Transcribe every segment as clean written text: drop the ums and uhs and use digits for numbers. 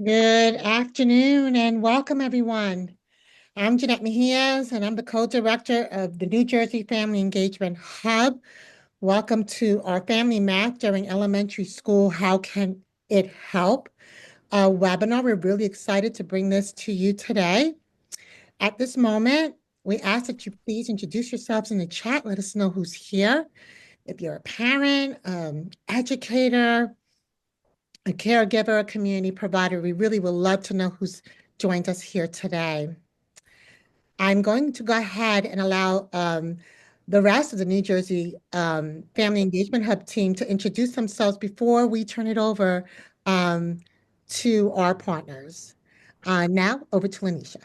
Good afternoon and welcome, everyone. I'm Jeanette Mejias, and I'm the co-director of the New Jersey Family Engagement Hub. Welcome to our Family Math during elementary school. How can it help? Webinar. We're really excited to bring this to you today. At this moment, we ask that you please introduce yourselves in the chat. Let us know who's here. If you're a parent, educator, a caregiver, a community provider, we really would love to know who's joined us here today. I'm going to go ahead and allow the rest of the New Jersey Family Engagement Hub team to introduce themselves before we turn it over to our partners. Now, over to Lanisha.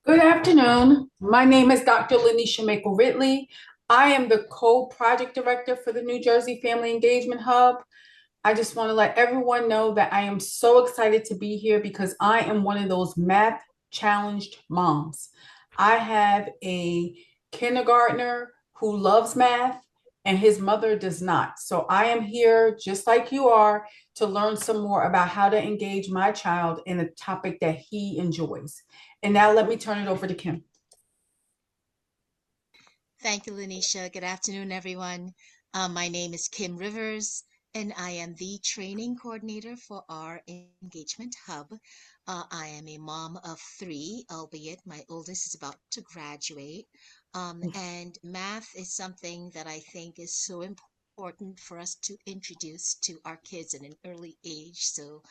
Good afternoon. My name is Dr. Lanisha Maple Ridley. I am the co-project director for the New Jersey Family Engagement Hub. I just want to let everyone know that I am so excited to be here because I am one of those math challenged moms. I have a kindergartner who loves math and his mother does not. So I am here just like you are to learn some more about how to engage my child in a topic that he enjoys. And now let me turn it over to Kim. Thank you, Lanisha. Good afternoon, everyone. My name is Kim Rivers, and I am the training coordinator for our engagement hub. I am a mom of three, albeit my oldest is about to graduate. And math is something that I think is so important for us to introduce to our kids at an early age. So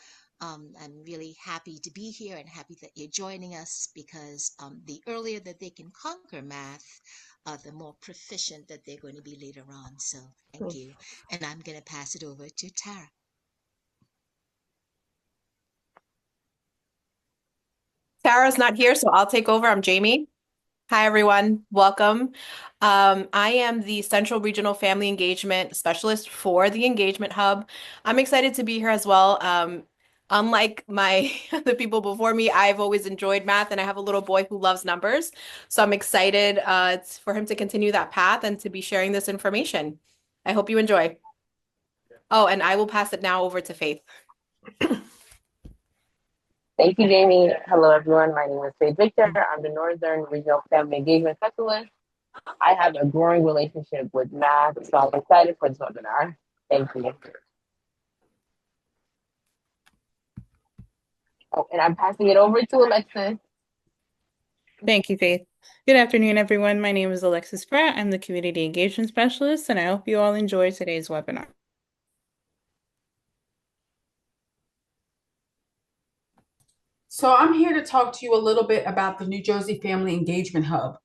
I'm really happy to be here and happy that you're joining us because the earlier that they can conquer math, the more proficient that they're going to be later on. So thank you. And I'm going to pass it over to Tara. Tara's not here, so I'll take over. I'm Jamie. Hi, everyone. Welcome. I am the Central Regional Family Engagement Specialist for the Engagement Hub. I'm excited to be here as well. Unlike the people before me, I've always enjoyed math, and I have a little boy who loves numbers. So I'm excited for him to continue that path and to be sharing this information. I hope you enjoy. Oh, and I will pass it now over to Faith. Thank you, Jamie. Hello, everyone. My name is Faith Victor. I'm the Northern Regional Family Engagement Specialist. I have a growing relationship with math, so I'm excited for this webinar. Thank you. Oh, and I'm passing it over to Alexis. Thank you, Faith. Good afternoon, everyone. My name is Alexis Pratt. I'm the Community Engagement Specialist, and I hope you all enjoy today's webinar. So I'm here to talk to you a little bit about the New Jersey Family Engagement Hub.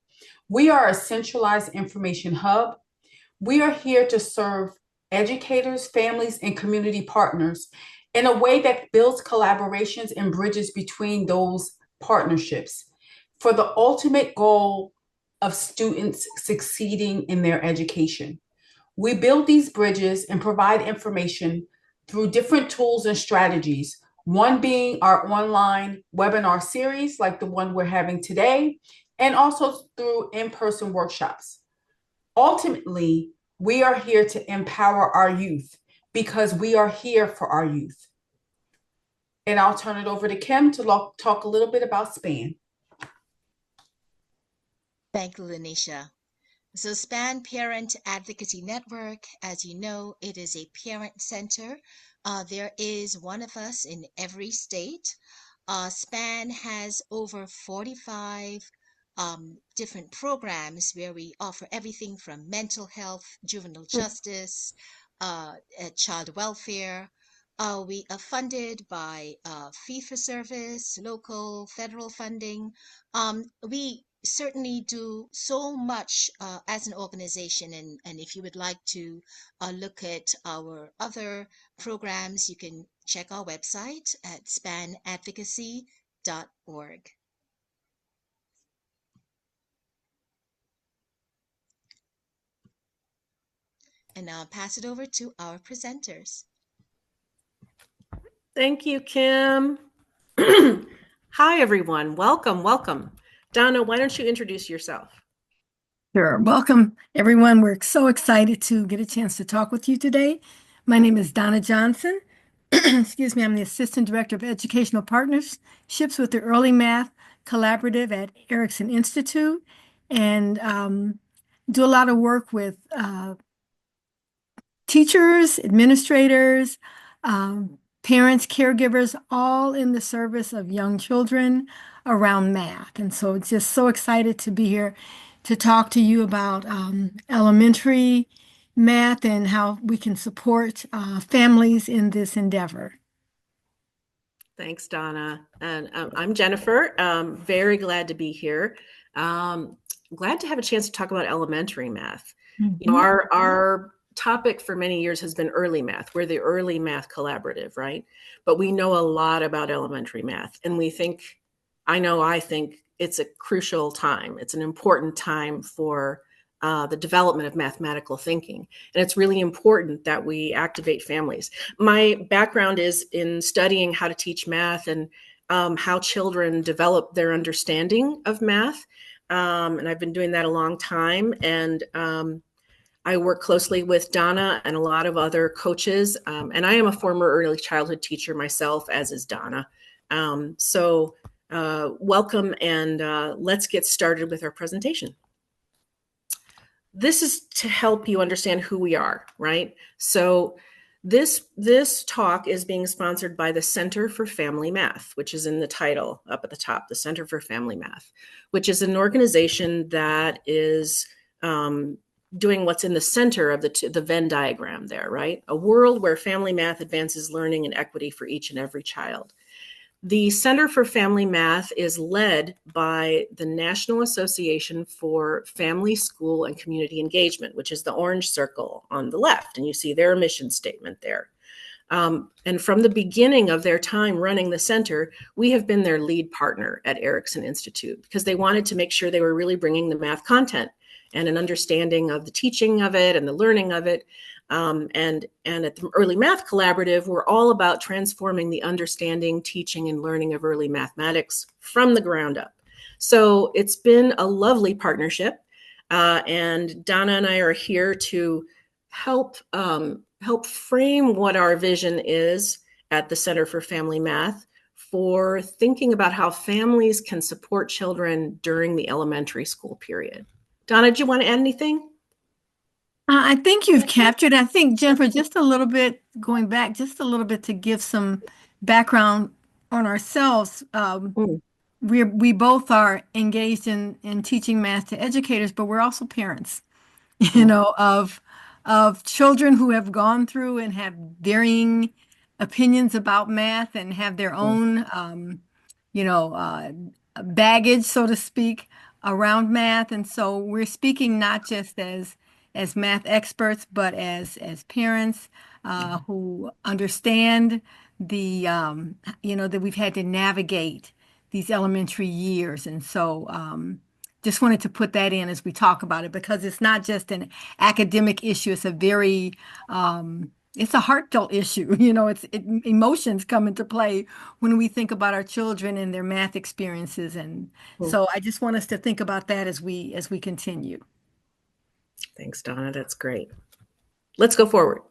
We are a centralized information hub. We are here to serve educators, families, and community partners in a way that builds collaborations and bridges between those partnerships for the ultimate goal of students succeeding in their education. We build these bridges and provide information through different tools and strategies, one being our online webinar series like the one we're having today, and also through in-person workshops. Ultimately, we are here to empower our youth because we are here for our youth. And I'll turn it over to Kim to talk a little bit about SPAN. Thank you, Lanisha. So SPAN Parent Advocacy Network, as you know, it is a parent center. There is one of us in every state. SPAN has over 45 different programs where we offer everything from mental health, juvenile justice, child welfare. We are funded by fee-for-service, local, federal funding. We certainly do so much as an organization, and if you would like to look at our other programs, you can check our website at spanadvocacy.org. And now I'll pass it over to our presenters. Thank you, Kim. Hi, everyone. Welcome. Donna, why don't you introduce yourself? Sure. Welcome, everyone. We're so excited to get a chance to talk with you today. My name is Donna Johnson, excuse me, I'm the Assistant Director of Educational Partnerships with the Early Math Collaborative at Erikson Institute, and do a lot of work with teachers, administrators, parents, caregivers, all in the service of young children around math. And so it's just so excited to be here to talk to you about elementary math and how we can support families in this endeavor. Thanks, Donna. And I'm Jennifer. Very glad to be here. Glad to have a chance to talk about elementary math. You know, our topic for many years has been early math. We're the early math collaborative, right? But we know a lot about elementary math, and I think it's a crucial time. It's an important time for the development of mathematical thinking. And it's really important that we activate families. My background is in studying how to teach math and how children develop their understanding of math. And I've been doing that a long time. And I work closely with Donna and a lot of other coaches. And I am a former early childhood teacher myself, as is Donna. Welcome, and let's get started with our presentation. This is to help you understand who we are, right? So this talk is being sponsored by the Center for Family Math, which is in the title up at the top, the Center for Family Math, which is an organization that is doing what's in the center of the Venn diagram there, right? A world where family math advances learning and equity for each and every child. The Center for Family Math is led by the National Association for Family, School, and Community Engagement, which is the orange circle on the left. And you see their mission statement there. And from the beginning of their time running the center, we have been their lead partner at Erikson Institute because they wanted to make sure they were really bringing the math content and an understanding of the teaching of it and the learning of it. And at the Early Math Collaborative, we're all about transforming the understanding, teaching, and learning of early mathematics from the ground up. So it's been a lovely partnership. And Donna and I are here to help frame what our vision is at the Center for Family Math for thinking about how families can support children during the elementary school period. Donna, do you want to add anything? I think you've captured, I think, Jennifer, just a little bit, going back just a little bit to give some background on ourselves. We both are engaged in teaching math to educators, but we're also parents, you know, of children who have gone through and have varying opinions about math and have their own, baggage, so to speak, around math. And so we're speaking not just as math experts, but as parents who understand that we've had to navigate these elementary years. And so just wanted to put that in as we talk about it, because it's not just an academic issue. It's a very it's a heartfelt issue. Emotions come into play when we think about our children and their math experiences. And so I just want us to think about that as we continue. Thanks, Donna. That's great. Let's go forward.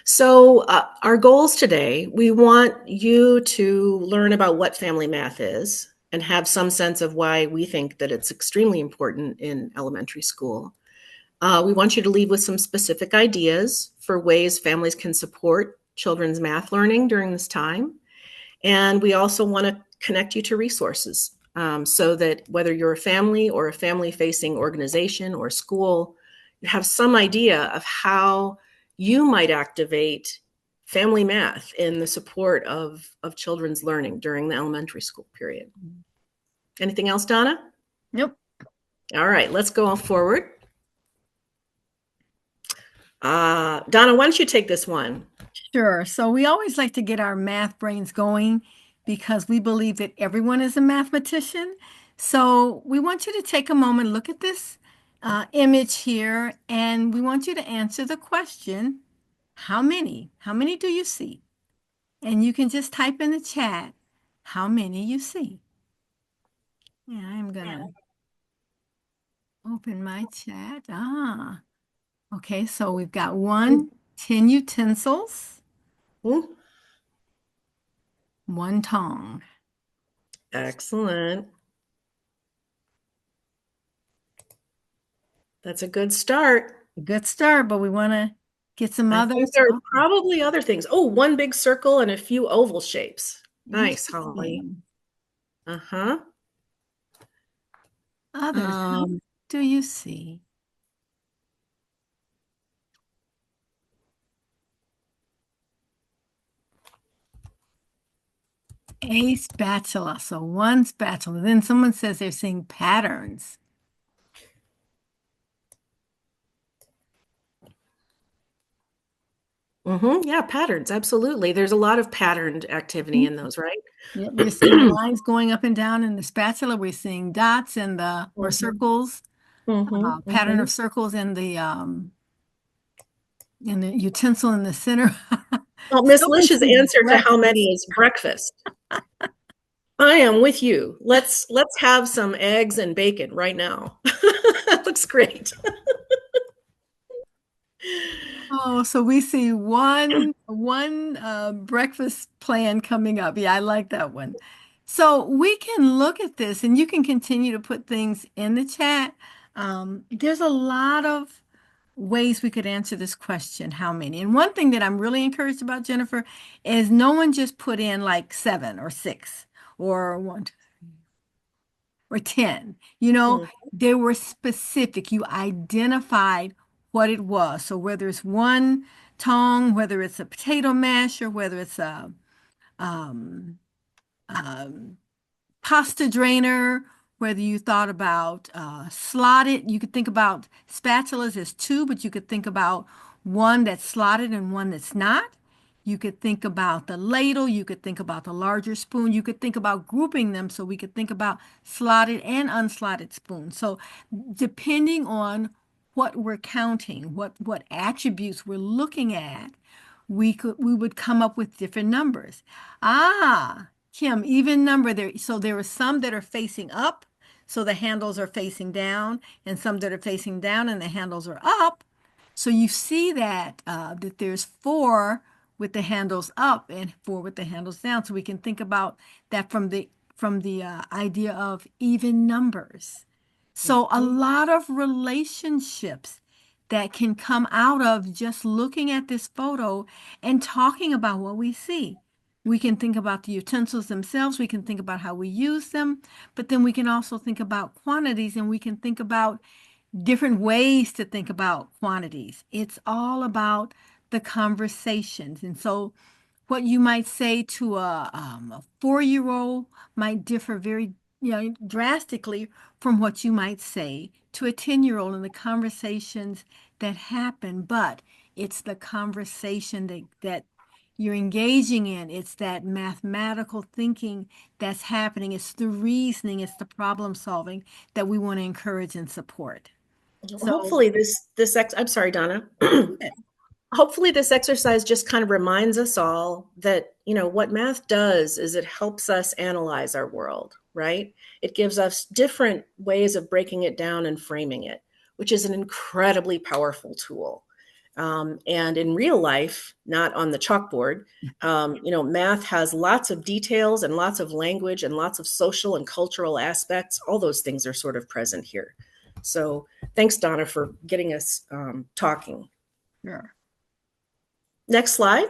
So our goals today, we want you to learn about what family math is and have some sense of why we think that it's extremely important in elementary school. We want you to leave with some specific ideas for ways families can support children's math learning during this time. And we also want to connect you to resources so that whether you're a family or a family-facing organization or school, you have some idea of how you might activate family math in the support of children's learning during the elementary school period. Anything else, Donna? Nope. All right, let's go forward. Donna, why don't you take this one? Sure. So we always like to get our math brains going because we believe that everyone is a mathematician. So we want you to take a moment, look at this image here, and we want you to answer the question, how many? How many do you see? And you can just type in the chat how many you see. Yeah, I'm gonna open my chat. Okay, so we've got 1, 10 utensils, Hmm, 1 tongue. excellent. That's a good start. A good start, but we want to get some I think others. there are Oh, probably other things. Oh, one big circle and a few oval shapes. Nice, Holly. interesting. Uh-huh. Others. What Um, do you see? A spatula. So 1 spatula. Then someone says they're seeing patterns. yeah, patterns. Absolutely. There's a lot of patterned activity in those, right? Yep, we're seeing lines going up and down in the spatula. We're seeing dots in the or Mhm, circles, pattern of mhm. circles in the utensil in the center. Well, Miss Someone Lish's sees answer to how many breakfast. is breakfast. I am with you. Let's have some eggs and bacon right now. That looks great. Oh, so we see one breakfast plan coming up. Yeah, I like that one. So we can look at this, and you can continue to put things in the chat. There's a lot of ways we could answer this question, how many? And one thing that I'm really encouraged about, Jennifer, is no one just put in like 7 or 6 or 1, 2, or 10. Mm, They were specific. You identified what it was. So whether it's 1 tongue, whether it's a potato masher, whether it's a um, um, pasta drainer, whether you thought about slotted, you could think about spatulas as 2, but you could think about one that's slotted and one that's not. You could think about the ladle, you could think about the larger spoon, you could think about grouping them so we could think about slotted and unslotted spoons. So depending on what we're counting, what attributes we're looking at, we would come up with different numbers. Ah, Kim, even number there. So there are some that are facing up, so the handles are facing down, and some that are facing down and the handles are up. So you see that there's 4 with the handles up and 4 with the handles down. So we can think about that from the idea of even numbers. So a mhm. lot of relationships that can come out of just looking at this photo and talking about what we see. We can think about the utensils themselves, we can think about how we use them, but then we can also think about quantities and we can think about different ways to think about quantities. It's all about the conversations. And so what you might say to a 4-year-old might differ very, drastically from what you might say to a 10-year-old in the conversations that happen. But it's the conversation that you're engaging in. It's that mathematical thinking that's happening. It's the reasoning, it's the problem solving that we want to encourage and support. So, Hopefully I'm sorry, Donna. Hopefully this exercise just kind of reminds us all that, what math does is it helps us analyze our world, right? It gives us different ways of breaking it down and framing it, which is an incredibly powerful tool. And in real life, not on the chalkboard, math has lots of details and lots of language and lots of social and cultural aspects. All those things are sort of present here. So thanks, Donna, for getting us talking. sure. Next slide.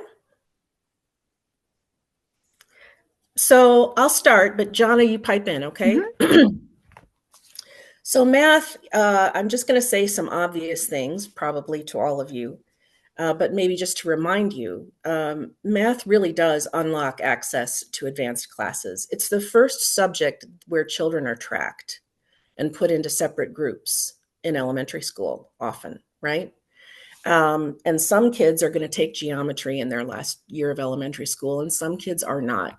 So I'll start, but Jonna, you pipe in, okay? So math, I'm just going to say some obvious things, probably to all of you, but maybe just to remind you, math really does unlock access to advanced classes. It's the first subject where children are tracked and put into separate groups in elementary school often, right? And some kids are going to take geometry in their last year of elementary school, and some kids are not.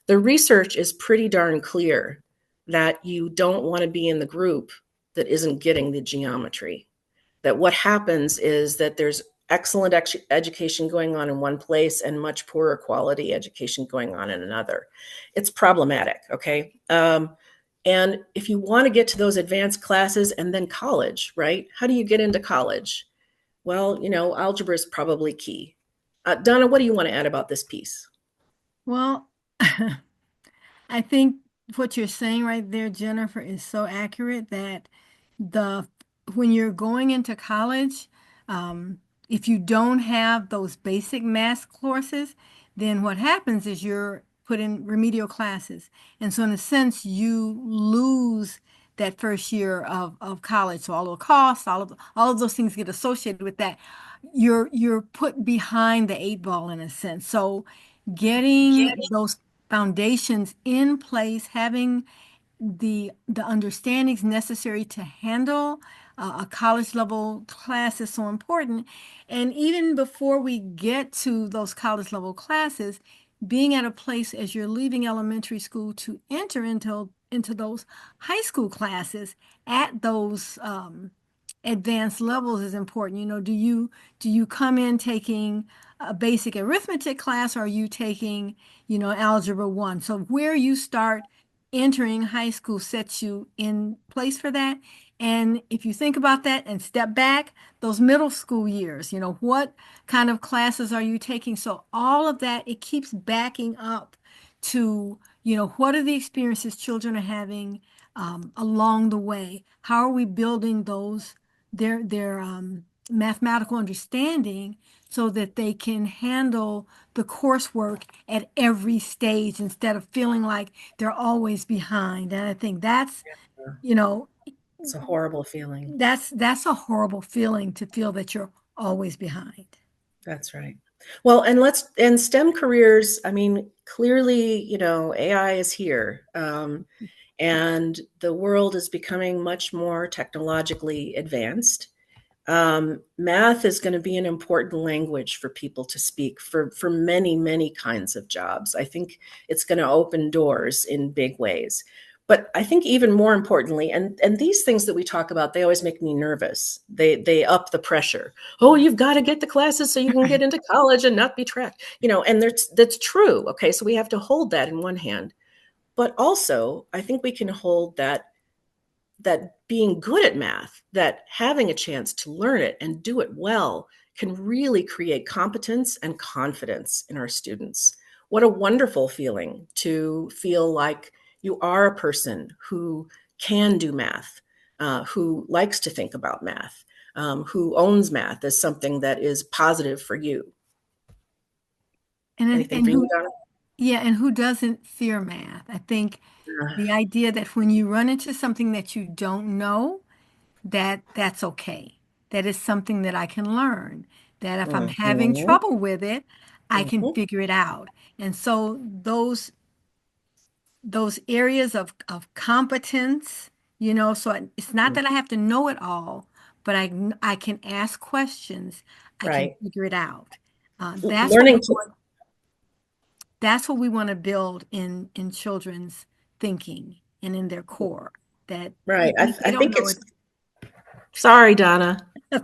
The research is pretty darn clear that you don't want to be in the group that isn't getting the geometry. That what happens is that there's excellent education going on in one place and much poorer quality education going on in another. It's problematic, okay? And if you want to get to those advanced classes and then college, right? How do you get into college? Well, algebra is probably key. Donna, what do you want to add about this piece? Well, I think what you're saying right there, Jennifer, is so accurate that the when you're going into college, if you don't have those basic math courses, then what happens is you're put in remedial classes. And so in a sense, you lose that first year of college. So all of the costs, all of those things get associated with that. You're put behind the eight ball in a sense. So getting those foundations in place, having the understandings necessary to handle a college level class is so important. And even before we get to those college level classes, being at a place as you're leaving elementary school to enter into those high school classes at those advanced levels is important. Do you come in taking a basic arithmetic class, or are you taking, algebra one? So where you start entering high school sets you in place for that. And if you think about that and step back, those middle school years, what kind of classes are you taking? So all of that, it keeps backing up to, what are the experiences children are having along the way? How are we building their mathematical understanding so that they can handle the coursework at every stage instead of feeling like they're always behind. And I think that's, you know, It's a horrible feeling. that's a horrible feeling to feel that you're always behind. That's right. Well, and STEM careers, I mean, clearly, AI is here. And the world is becoming much more technologically advanced. Math is going to be an important language for people to speak for many, many kinds of jobs. I think it's going to open doors in big ways. But I think even more importantly, and these things that we talk about, they always make me nervous. They up the pressure. Oh, you've got to get the classes so you can get into college and not be tracked. And that's true. Okay, so we have to hold that in one hand. But also, I think we can hold that being good at math, that having a chance to learn it and do it well can really create competence and confidence in our students. What a wonderful feeling to feel like you are a person who can do math, who likes to think about math, who owns math as something that is positive for you. And Anything and for you, who Donna? Yeah, and who doesn't fear math? I think the idea that when you run into something that you don't know, that's okay. That is something that I can learn. That if I'm having Mhm, trouble with it, I can mhm, figure it out. And so those areas of competence, it's not mhm. that I have to know it all, but I can ask questions. I can Right. figure it out. Learning to, That's what we want to build in children's thinking and in their core. That right. even if I they don't think know it's, it, sorry, Donna.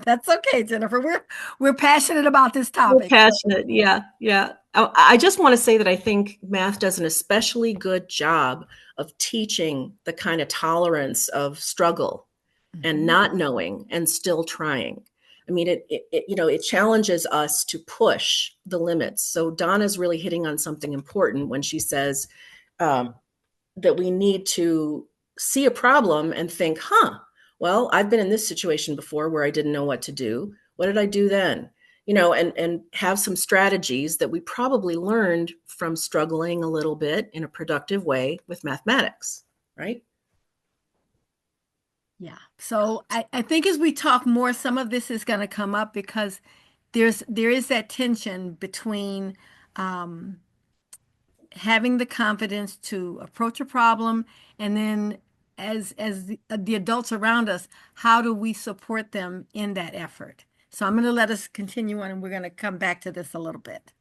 that's okay, Jennifer. We're passionate about this We're topic. passionate. Yeah, yeah. I just want to say that I think math does an especially good job of teaching the kind of tolerance of struggle and Mhm. not knowing and still trying. I mean, it challenges us to push the limits. So Donna's really hitting on something important when she says um, that we need to see a problem and think, well, I've been in this situation before where I didn't know what to do. What did I do then? And have some strategies that we probably learned from struggling a little bit in a productive way with mathematics, right? Yeah. So I think as we talk more, some of this is going to come up because there is that tension between um, having the confidence to approach a problem, and then as the adults around us, how do we support them in that effort? So I'm going to let us continue on, and we're going to come back to this a little bit.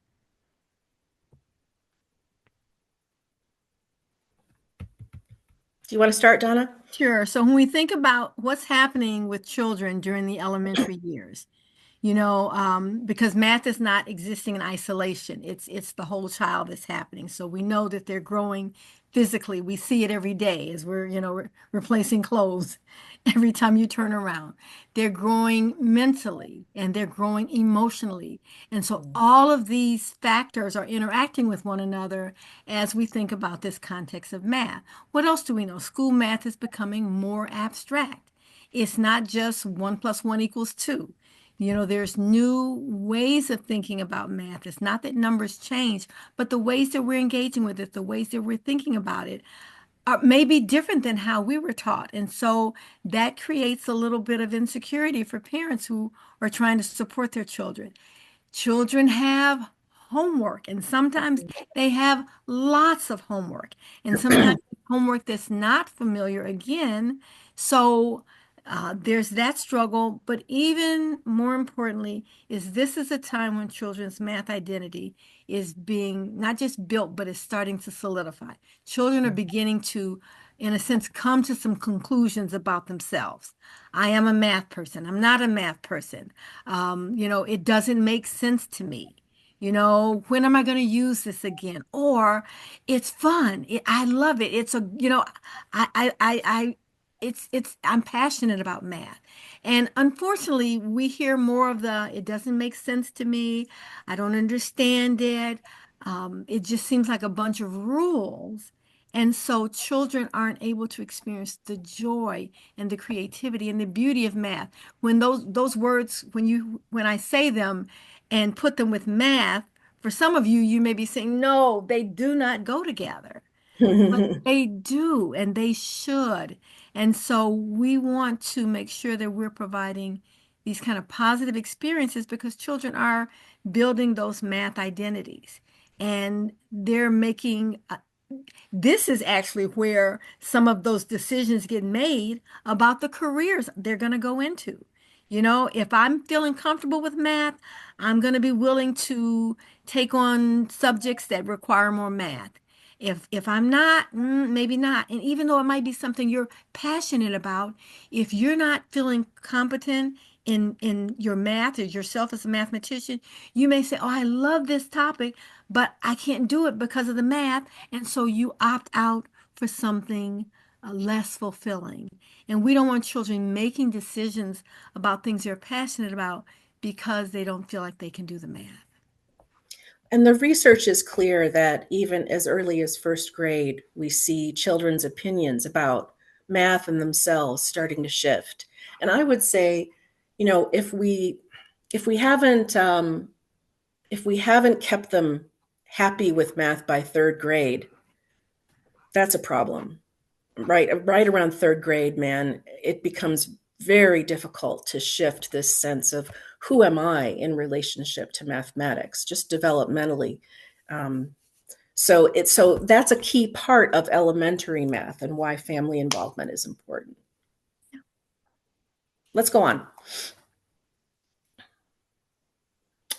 Do you want to start, Donna? Sure. So when we think about what's happening with children during the elementary years, because math is not existing in isolation. It's the whole child that's happening. So we know that they're growing physically. We see it every day as we're, replacing clothes every time you turn around. They're growing mentally and they're growing emotionally. And so all of these factors are interacting with one another as we think about this context of math. What else do we know? School math is becoming more abstract. It's not just 1 + 1 = 2. There's new ways of thinking about math. It's not that numbers change, but the ways that we're engaging with it, the ways that we're thinking about it, are maybe different than how we were taught. And so that creates a little bit of insecurity for parents who are trying to support their children. Children have homework, and sometimes they have lots of homework, and sometimes homework that's not familiar again. So there's that struggle, but even more importantly, is this is a time when children's math identity is being not just built, but is starting to solidify. Children are beginning to, in a sense, come to some conclusions about themselves. I am a math person. I'm not a math person. It doesn't make sense to me. When am I going to use this again? Or it's fun. I love it. I'm passionate about math. And unfortunately, we hear more of it doesn't make sense to me. I don't understand it. It just seems like a bunch of rules. And so children aren't able to experience the joy and the creativity and the beauty of math. When those words, when I say them and put them with math, for some of you, you may be saying, no, they do not go together. But they do, and they should. And so we want to make sure that we're providing these kind of positive experiences because children are building those math identities. And they're making this is actually where some of those decisions get made about the careers they're going to go into. If I'm feeling comfortable with math, I'm going to be willing to take on subjects that require more math. If I'm not, maybe not. And even though it might be something you're passionate about, if you're not feeling competent in your math or yourself as a mathematician, you may say, "Oh, I love this topic, but I can't do it because of the math." And so you opt out for something less fulfilling. And we don't want children making decisions about things they're passionate about because they don't feel like they can do the math. And the research is clear that even as early as first grade, we see children's opinions about math and themselves starting to shift. And I would say, if we haven't kept them happy with math by third grade, that's a problem. Right around third grade, man, it becomes very difficult to shift this sense of who am I in relationship to mathematics, just developmentally. So that's a key part of elementary math and why family involvement is important. Let's go on.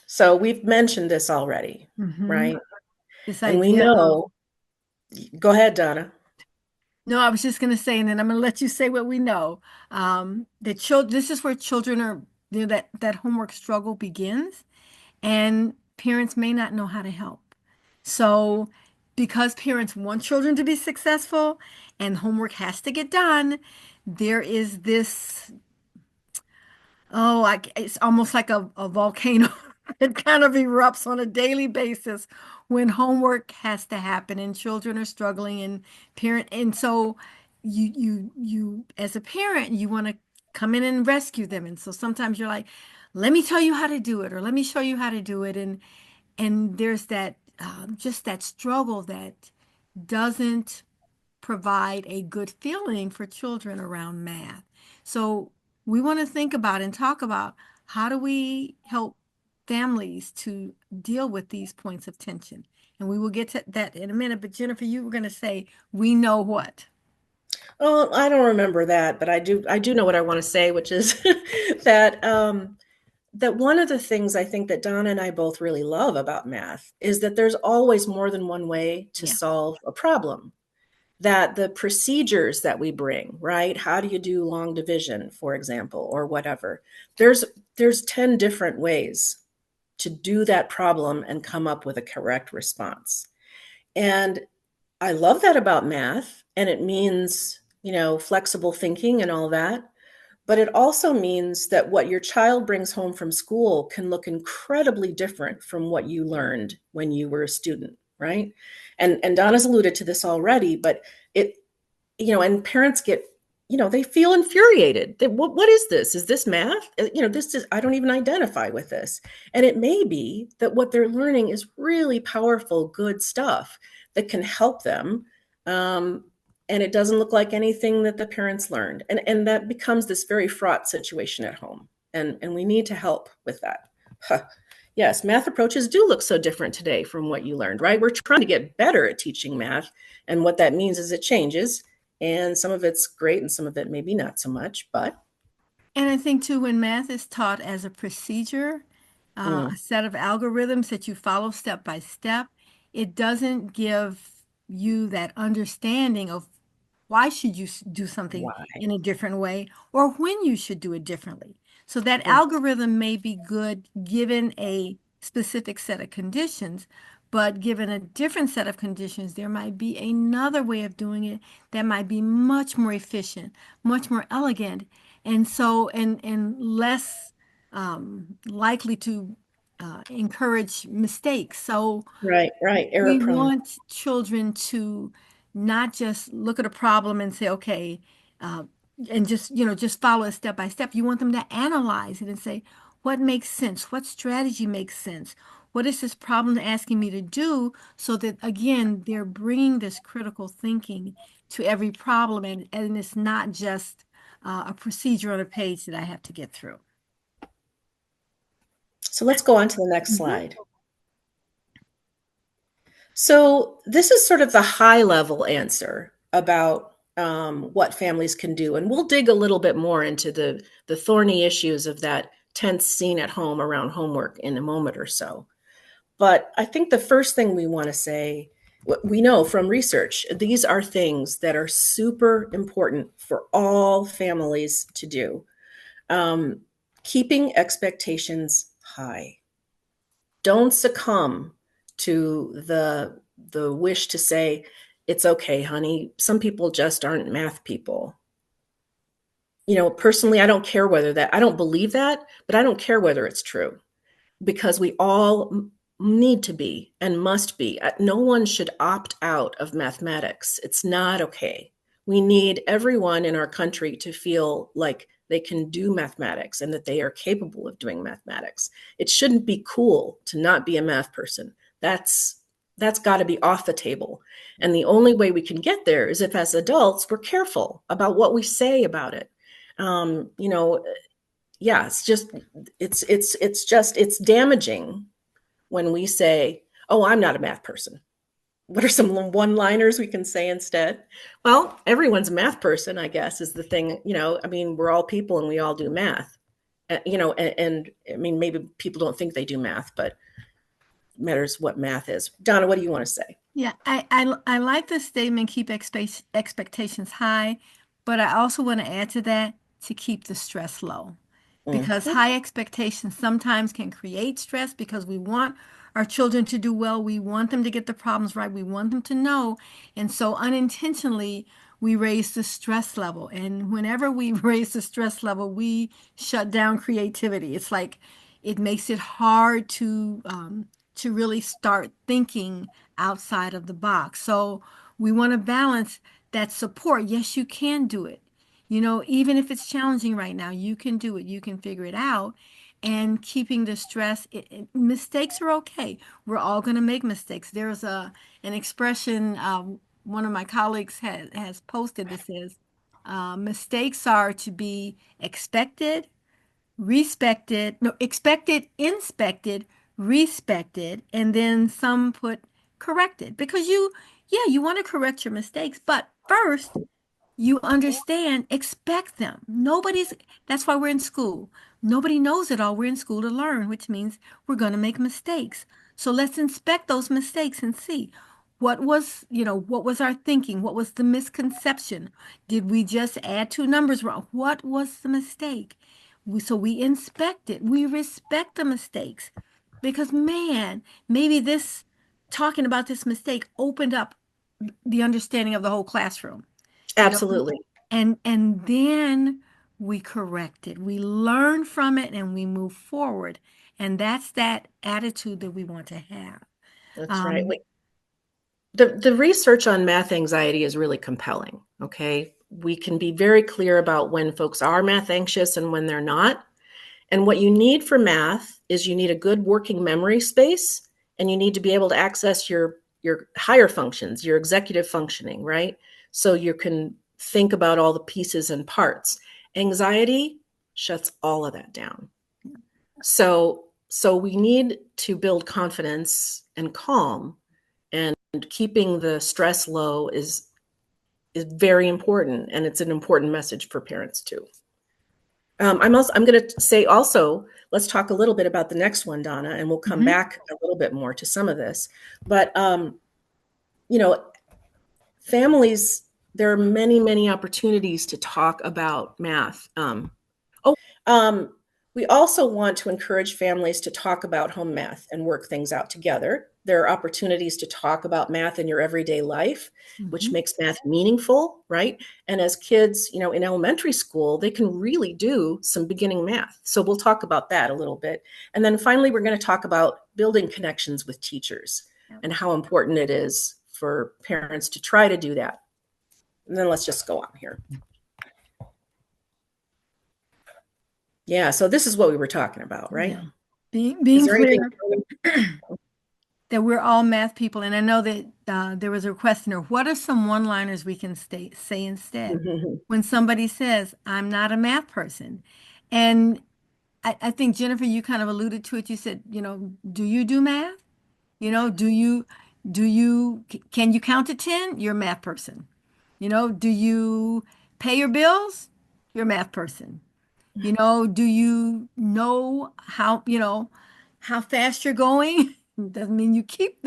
So we've mentioned this already, right? This And we idea of know, go ahead, Donna. No, I was just going to say, and then I'm going to let you say what we know. That this is where children are, that homework struggle begins, and parents may not know how to help. So, because parents want children to be successful and homework has to get done, there is this, it's almost like a volcano. It kind of erupts on a daily basis when homework has to happen and children are struggling and so you as a parent you want to come in and rescue them. And so sometimes you're like, let me tell you how to do it, or let me show you how to do it. And there's that just that struggle that doesn't provide a good feeling for children around math. So we want to think about and talk about how do we help families to deal with these points of tension. And we will get to that in a minute. But Jennifer, you were going to say, we know what? Oh, I don't remember that, but I do know what I want to say, which is that that one of the things I think that Donna and I both really love about math is that there's always more than one way to Yeah. solve a problem. that the procedures that we bring, right? How do you do long division, for example, or whatever? There's 10 different ways to do that problem and come up with a correct response. And I love that about math, and it means, flexible thinking and all that. But it also means that what your child brings home from school can look incredibly different from what you learned when you were a student, right? And Donna's alluded to this already, but it, and parents get, they feel infuriated. What is this? Is this math? This is, I don't even identify with this. And it may be that what they're learning is really powerful, good stuff that can help them. And it doesn't look like anything that the parents learned. And that becomes this very fraught situation at home. And we need to help with that. Huh. Yes, math approaches do look so different today from what you learned, right? We're trying to get better at teaching math. And what that means is it changes. And some of it's great and some of it maybe not so much, but. And I think too, when math is taught as a procedure, a set of algorithms that you follow step by step, it doesn't give you that understanding of why should you do something Why? in a different way or when you should do it differently. So that algorithm may be good given a specific set of conditions, but given a different set of conditions, there might be another way of doing it that might be much more efficient, much more elegant, and so and less likely to encourage mistakes. So Right, error we prone. want children to not just look at a problem and say, okay, and just follow it step by step. You want them to analyze it and say, what makes sense? What strategy makes sense? What is this problem asking me to do? So that, again, they're bringing this critical thinking to every problem, and it's not just a procedure on a page that I have to get through. So let's go on to the next Mhm. slide. So this is sort of the high level answer about what families can do. And we'll dig a little bit more into the thorny issues of that tense scene at home around homework in a moment or so. But I think the first thing we want to say, we know from research, these are things that are super important for all families to do. Keeping expectations high. Don't succumb to the wish to say, it's okay, honey. Some people just aren't math people. Personally, I don't care I don't believe that, but I don't care whether it's true because we all need to be and must be. No one should opt out of mathematics. It's not okay. We need everyone in our country to feel like they can do mathematics and that they are capable of doing mathematics. It shouldn't be cool to not be a math person. That's got to be off the table. And the only way we can get there is if as adults we're careful about what we say about it. Yeah, it's damaging when we say, oh, I'm not a math person. What are some one-liners we can say instead? Well, everyone's a math person, I guess, is the thing. We're all people and we all do math. And I mean, maybe people don't think they do math, but it matters what math is. Donna, what do you want to say? Yeah, I like the statement, keep expectations high, but I also want to add to that to keep the stress low. Because high expectations sometimes can create stress because we want our children to do well. We want them to get the problems right. We want them to know. And so unintentionally, we raise the stress level. And whenever we raise the stress level, we shut down creativity. It's like it makes it hard to really start thinking outside of the box. So we want to balance that support. Yes, you can do it. Even if it's challenging right now, you can do it. You can figure it out. And keeping the stress, mistakes are okay. We're all going to make mistakes. There's an expression one of my colleagues has posted that says, mistakes are to be expected, respected, no, expected, inspected, respected, and then some put corrected. Because you want to correct your mistakes, but first, you understand, expect them. That's why we're in school. Nobody knows it all. We're in school to learn, which means we're going to make mistakes. So let's inspect those mistakes and see what was, what was our thinking? What was the misconception? Did we just add two numbers wrong? What was the mistake? So we inspect it. We respect the mistakes because, man, maybe talking about this mistake opened up the understanding of the whole classroom. You know, Absolutely. and then we correct it. We learn from it and we move forward. And that's that attitude that we want to have. That's right. Um, The research on math anxiety is really compelling. Okay. We can be very clear about when folks are math anxious and when they're not. And what you need for math is you need a good working memory space, and you need to be able to access your higher functions, your executive functioning, right? So you can think about all the pieces and parts. Anxiety shuts all of that down. So we need to build confidence and calm, and keeping the stress low is very important, and it's an important message for parents too. I'm going to say also, let's talk a little bit about the next one, Donna, and we'll come back a little bit more to some of this. But you know, families, there are many, many opportunities to talk about math. Um, we also want to encourage families to talk about home math and work things out together. There are opportunities to talk about math in your everyday life, which makes math meaningful, right? And as kids, in elementary school, they can really do some beginning math. So we'll talk about that a little bit. And then finally, we're going to talk about building connections with teachers and how important it is for parents to try to do that. And then let's just go on here. Yeah, so this is what we were talking about, right? Yeah. Being clear that we're all math people. And I know that there was a questioner. What are some one-liners we can say instead when somebody says, I'm not a math person? And I think, Jennifer, you kind of alluded to it. You said, do you do math? Can you count to 10? You're a math person. Do you pay your bills? You're a math person. Do you know how fast you're going? Doesn't mean you keep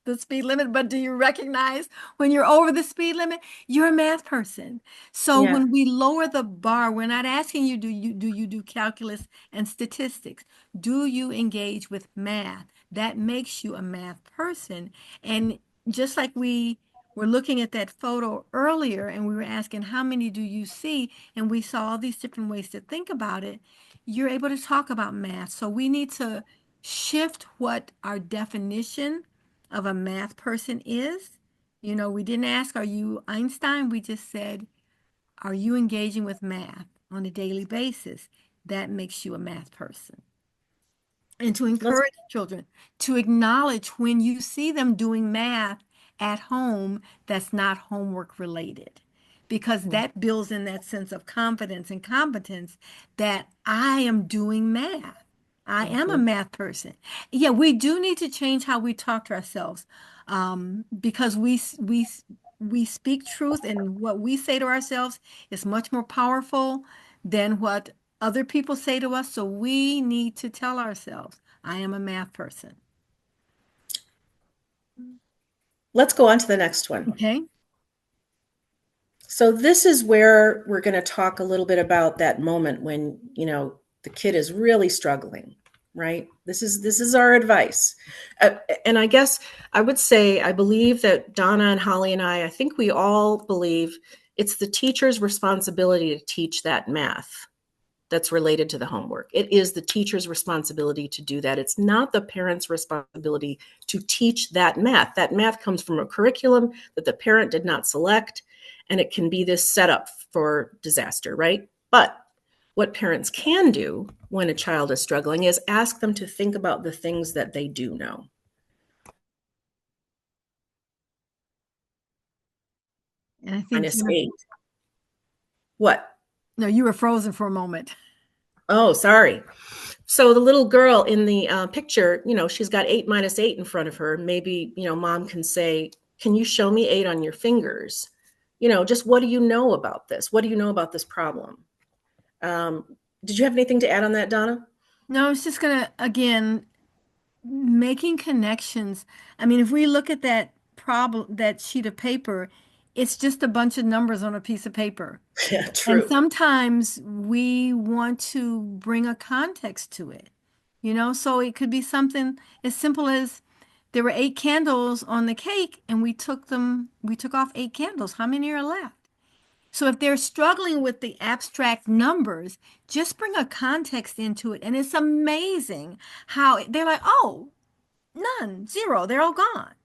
the speed limit, but do you recognize when you're over the speed limit? You're a math person. So Yeah. when we lower the bar, we're not asking you, do you do calculus and statistics? Do you engage with math? That makes you a math person. And just like we were looking at that photo earlier and we were asking, how many do you see? And we saw all these different ways to think about it. You're able to talk about math. So we need to shift what our definition of a math person is. We didn't ask, are you Einstein? We just said, are you engaging with math on a daily basis? That makes you a math person. And to encourage children to acknowledge when you see them doing math at home that's not homework related, because that builds in that sense of confidence and competence that I am doing math. I am a math person. Yeah, we do need to change how we talk to ourselves, because we speak truth, and what we say to ourselves is much more powerful than what other people say to us. So we need to tell ourselves, I am a math person. Let's go on to the next one. Okay. So this is where we're going to talk a little bit about that moment when, the kid is really struggling, right? This is our advice. And I guess I would say, I believe that Donna and Holly and I think we all believe it's the teacher's responsibility to teach that math that's related to the homework. It is the teacher's responsibility to do that. It's not the parent's responsibility to teach that math. That math comes from a curriculum that the parent did not select, and it can be this setup for disaster, right? But what parents can do when a child is struggling is ask them to think about the things that they do know. And I think -8. What? No, you were frozen for a moment. Oh, sorry. So the little girl in the picture, she's got 8 minus 8 in front of her. Maybe, mom can say, can you show me 8 on your fingers? Just what do you know about this? What do you know about this problem? Did you have anything to add on that, Donna? No, I was just going to, again, making connections. I mean, if we look at that problem, that sheet of paper, it's just a bunch of numbers on a piece of paper. Yeah, And true. sometimes we want to bring a context to it, so it could be something as simple as there were 8 candles on the cake and we took off 8 candles. How many are left? So if they're struggling with the abstract numbers, just bring a context into it. And it's amazing how they're like, oh, none, zero, they're all gone.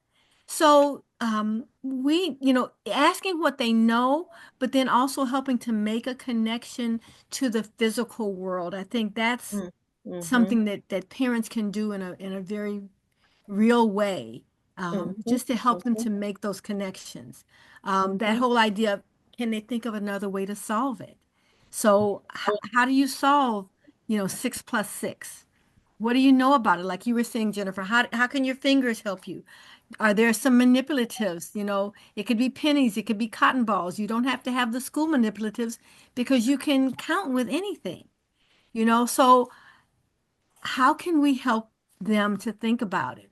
So asking what they know, but then also helping to make a connection to the physical world. I think that's Mm-hmm. something that parents can do in a very real way, Mm-hmm. just to help them Mm-hmm. to make those connections. That Mm-hmm. whole idea of, can they think of another way to solve it? So how do you solve, 6 plus 6? What do you know about it? Like you were saying, Jennifer, how can your fingers help you? Are there some manipulatives? It could be pennies, it could be cotton balls. You don't have to have the school manipulatives because you can count with anything, So how can we help them to think about it?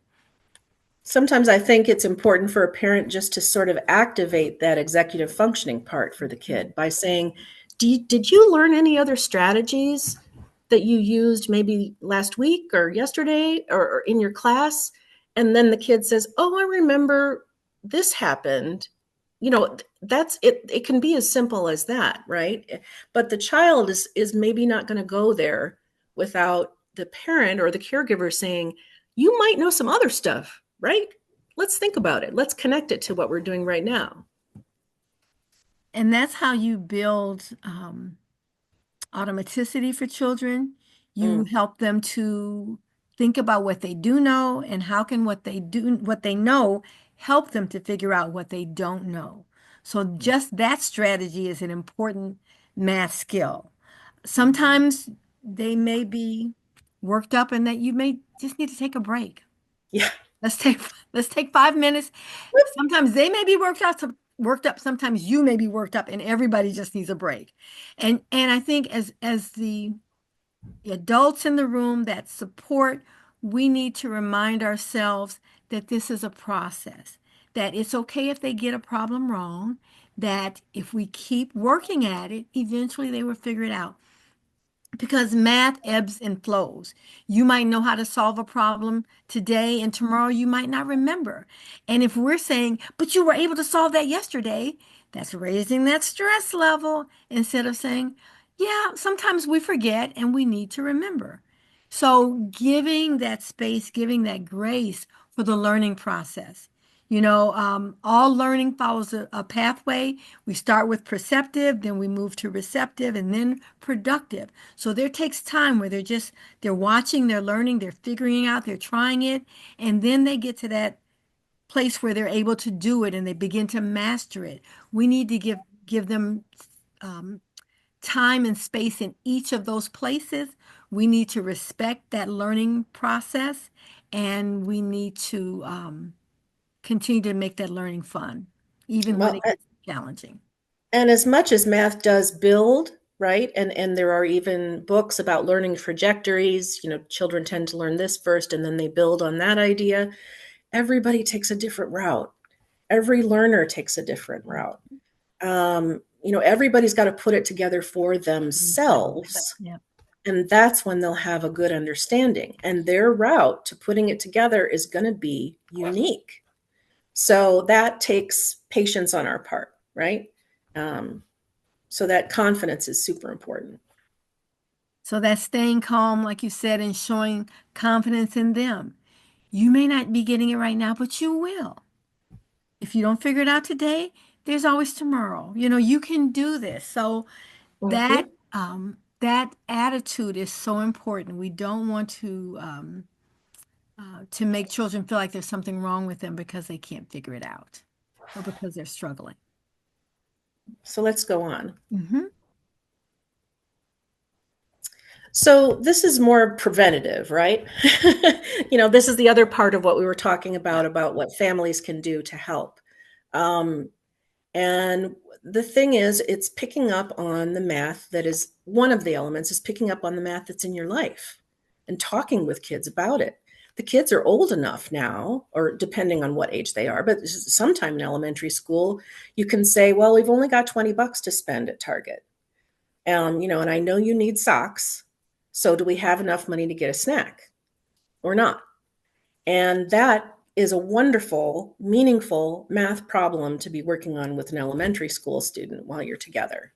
Sometimes I think it's important for a parent just to sort of activate that executive functioning part for the kid by saying, did you learn any other strategies that you used maybe last week or yesterday or in your class? And then the kid says, oh, I remember this happened. That's it. It can be as simple as that, right? But the child is maybe not going to go there without the parent or the caregiver saying, you might know some other stuff, right? Let's think about it. Let's connect it to what we're doing right now. And that's how you build automaticity for children. You Mm, help them to think about what they do know and how can what they know help them to figure out what they don't know. So just that strategy is an important math skill. Sometimes they may be worked up and that you may just need to take a break. yeah. Let's take let's take 5 minutes. Sometimes they may be worked up, sometimes you may be worked up, and everybody just needs a break. And I think as the adults in the room that support, we need to remind ourselves that this is a process, that it's okay if they get a problem wrong, that if we keep working at it, eventually they will figure it out, because math ebbs and flows. You might know how to solve a problem today, and tomorrow you might not remember. And if we're saying, but you were able to solve that yesterday, that's raising that stress level instead of saying, yeah, sometimes we forget and we need to remember. So giving that space, giving that grace for the learning process. All learning follows a pathway. We start with perceptive, then we move to receptive, and then productive. So there takes time where they're watching, they're learning, they're figuring out, they're trying it, and then they get to that place where they're able to do it and they begin to master it. We need to give them time and space in each of those places. We need to respect that learning process, and we need to continue to make that learning fun, even when Well, it gets challenging. and as much as math does build, right? And there are even books about learning trajectories. Children tend to learn this first and then they build on that idea. Everybody takes a different route. Every learner takes a different route. Everybody's got to put it together for themselves. Yeah. And that's when they'll have a good understanding. And their route to putting it together is going to be unique. So that takes patience on our part, right? So that confidence is super important. So that's staying calm, like you said, and showing confidence in them. You may not be getting it right now, but you will. If you don't figure it out today, there's always tomorrow. You can do this. So that Mm-hmm. that attitude is so important. We don't want to make children feel like there's something wrong with them because they can't figure it out or because they're struggling. So let's go on. Mm-hmm. So this is more preventative, right? This is the other part of what we were talking about what families can do to help. And the thing is, it's picking up on the math that is one of the elements is picking up on the math that's in your life and talking with kids about it. the kids are old enough now, or depending on what age they are, but sometime in elementary school, you can say, well, we've only got $20 to spend at Target. And I know you need socks. So do we have enough money to get a snack or not? And that is a wonderful, meaningful math problem to be working on with an elementary school student while you're together.